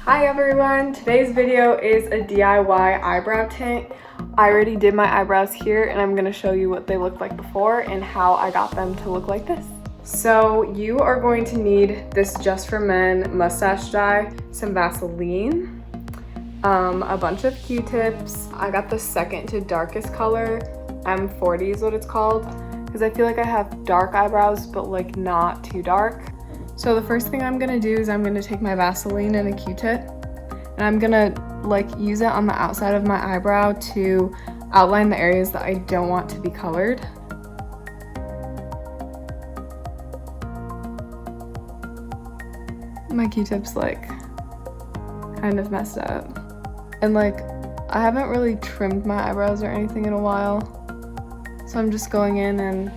Hi everyone, today's video is a DIY eyebrow tint. I already did my eyebrows here and I'm gonna show you what they looked like before and how I got them to look like this. So you are going to need this Just for Men Mustache Dye, some Vaseline, a bunch of Q-tips. I got the second to darkest color, M40 is what it's called, because I feel like I have dark eyebrows but like not too dark. So the first thing I'm gonna do is I'm gonna take my Vaseline and a Q-tip and I'm gonna like use it on the outside of my eyebrow to outline the areas that I don't want to be colored. My Q-tip's like kind of messed up. And like I haven't really trimmed my eyebrows or anything in a while. So I'm just going in and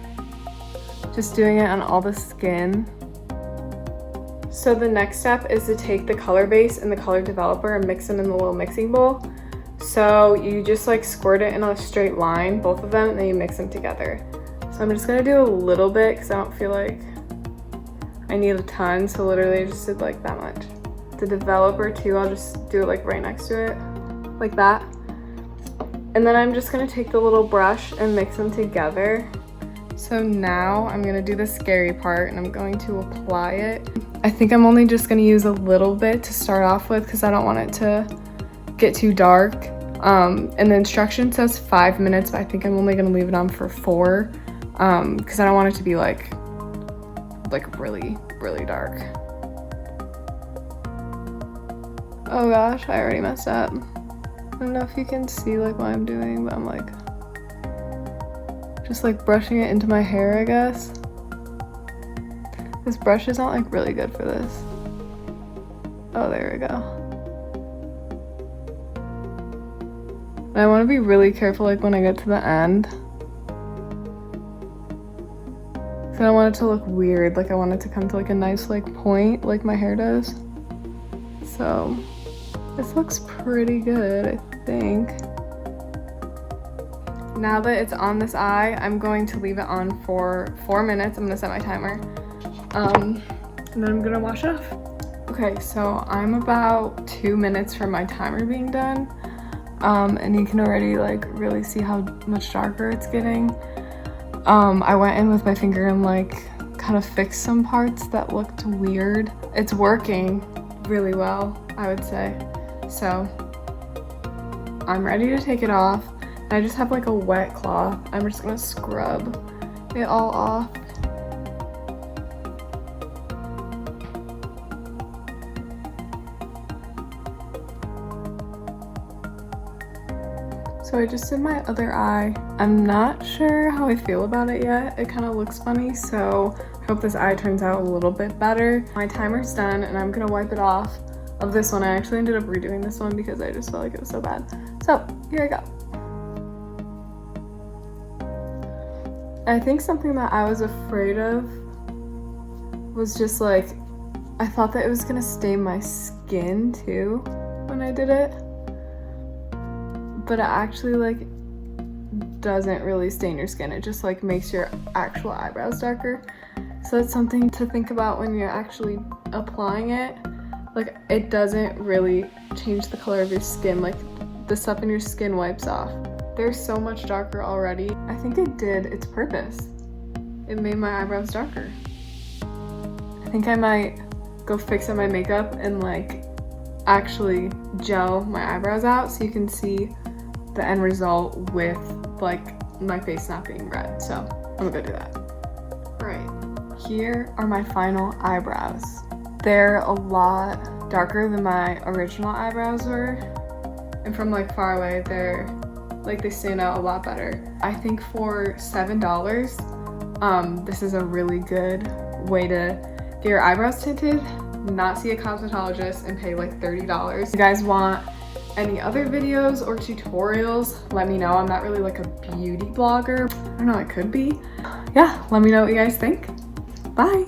just doing it on all the skin. So the next step is to take the color base and the color developer and mix them in the little mixing bowl. So you just like squirt it in a straight line, both of them, and then you mix them together. So I'm just gonna do a little bit because I don't feel like I need a ton. So literally I just did like that much. The developer too, I'll just do it like right next to it, like that. And then I'm just gonna take the little brush and mix them together. So now I'm gonna do the scary part and I'm going to apply it. I think I'm only just gonna use a little bit to start off with because I don't want it to get too dark. And the instruction says 5 minutes, but I think I'm only gonna leave it on for 4 because I don't want it to be like really, really dark. Oh gosh, I already messed up. I don't know if you can see like what I'm doing, but I'm like just like brushing it into my hair, I guess. This brush is not like really good for this. Oh, there we go. And I want to be really careful like when I get to the end. Cause I don't want it to look weird. Like I want it to come to like a nice like point like my hair does. So this looks pretty good, I think. Now that it's on this eye, I'm going to leave it on for 4 minutes. I'm gonna set my timer. And then I'm gonna wash it off. Okay, so I'm about 2 minutes from my timer being done. And you can already like really see how much darker it's getting. I went in with my finger and like kind of fixed some parts that looked weird. It's working really well, I would say. So I'm ready to take it off. I just have like a wet cloth. I'm just gonna scrub it all off. So I just did my other eye. I'm not sure how I feel about it yet. It kind of looks funny, so I hope this eye turns out a little bit better. My timer's done and I'm gonna wipe it off of this one. I actually ended up redoing this one because I just felt like it was so bad. So here I go. I think something that I was afraid of was just like, I thought that it was gonna stain my skin too when I did it. But it actually like doesn't really stain your skin. It just like makes your actual eyebrows darker. So that's something to think about when you're actually applying it. Like it doesn't really change the color of your skin. Like the stuff in your skin wipes off. They're so much darker already. I think it did its purpose. It made my eyebrows darker. I think I might go fix up my makeup and like actually gel my eyebrows out so you can see the end result with like my face not being red. So I'm gonna go do that. Right, here are my final eyebrows. They're a lot darker than my original eyebrows were. And from like far away, they stand out a lot better. I think for $7, this is a really good way to get your eyebrows tinted, not see a cosmetologist, and pay like $30. If you guys want any other videos or tutorials, let me know. I'm not really like a beauty blogger. I don't know, I could be. Yeah, let me know what you guys think. Bye.